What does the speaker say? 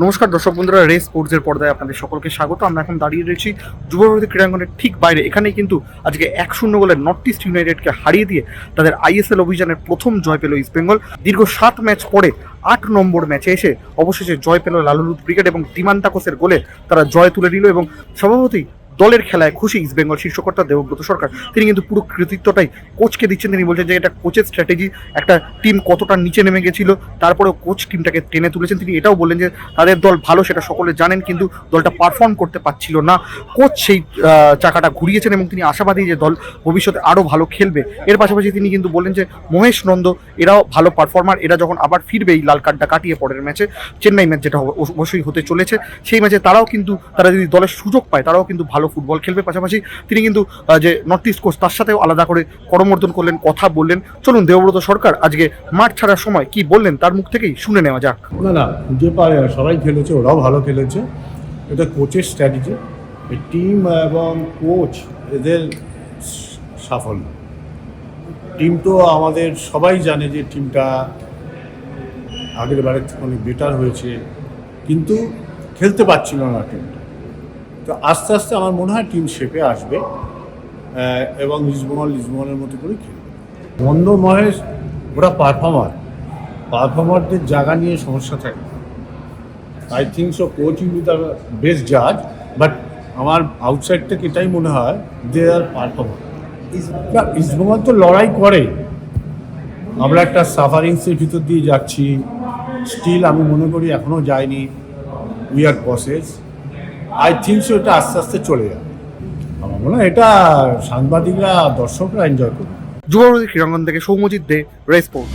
নমস্কার দর্শক বন্ধুরা, রেস স্পোর্টসের পর্দায় আপনাদের সকলকে স্বাগত। আমরা এখন দাঁড়িয়ে রয়েছি যুবভারতী ক্রীড়াঙ্গনের ঠিক বাইরে। এখানেই কিন্তু আজকে 1-0 গোলে নর্থ ইস্ট ইউনাইটেডকে হারিয়ে দিয়ে তাদের আইএসএল অভিযানের প্রথম জয় পেল ইস্ট বেঙ্গল। দীর্ঘ 7 ম্যাচ পরে 8 নম্বর ম্যাচে এসে অবশেষে জয় পেল লালুরুদ ব্রিগেড এবং তিমান্তাকোসের গোলে তারা জয় তুলে নিল। এবং স্বভাবতই দলের খেলায় খুশি ইস্ট বেঙ্গল শীর্ষকর্তা দেবব্রত সরকার। তিনি কিন্তু পুরো কৃতিত্বটাই কোচকে দিচ্ছেন। তিনি বলছেন যে এটা কোচের স্ট্র্যাটেজি, একটা টিম কতটা নিচে নেমে গেছিল তারপরেও কোচ টিমটাকে টেনে তুলেছেন। তিনি এটাও বললেন যে তাদের দল ভালো, সেটা সকলে জানেন, কিন্তু দলটা পারফর্ম করতে পারছিল না। কোচ সেই চাকাটা ঘুরিয়েছেন এবং তিনি আশাবাদী যে দল ভবিষ্যতে আরও ভালো খেলবে। এর পাশাপাশি তিনি কিন্তু বললেন যে মহেশ নন্দ এরাও ভালো পারফর্মার, এরা যখন আবার ফিরবে এই লাল কার্ডটা কাটিয়ে পরের ম্যাচে চেন্নাই ম্যাচ যেটা অবশ্যই হতে চলেছে, সেই ম্যাচে তারা যদি দলের সুযোগ পায় তারাও কিন্তু ভালো ফুটবল খেলবে। পাশাপাশি তিনি কিন্তু যে নর্থ ইস্ট কোচ তার সাথেও আলাদা করে করমর্দন করলেন, কথা বললেন। চলুন দেবব্রত সরকার আজকে মাঠ ছাড়ার সময় কি বললেন তার মুখ থেকেই শুনে নেওয়া যাক। না খুঁজে পায়, সবাই খেলেছে, ওরাও ভালো খেলেছে। এটা কোচের স্ট্র্যাটেজি, টিম এবং কোচ এদের সাফল্য। টিম তো আমাদের সবাই জানে যে টিমটা আগের বারের থেকে অনেক বেটার হয়েছে, কিন্তু খেলতে পারছিল না টিমটা। তো আস্তে আস্তে আমার মনে হয় টিম শেপে আসবে এবং লিসবনের মতো করে খেলবে। মন্দ মহেশ ওরা পারফর্মারদের জায়গা নিয়ে সমস্যা থাকে। I think so coach will be the best জাজ, বাট আমার আউটসাইড থেকে এটাই মনে হয় দে আর পারফর্মার। ইস্টবেঙ্গল তো লড়াই করে, আমরা একটা সাফারিংসের ভিতর দিয়ে যাচ্ছি, স্টিল আমি মনে করি এখনও যায়নি। We are process, I think so এটা আস্তে আস্তে চলে যাবে। আমার মনে হয় এটা সাংবাদিকরা, দর্শকরা এনজয় করবে। যুবভারতী ক্রীড়াঙ্গন থেকে সৌম্যজিৎ দে, রেস স্পোর্টস।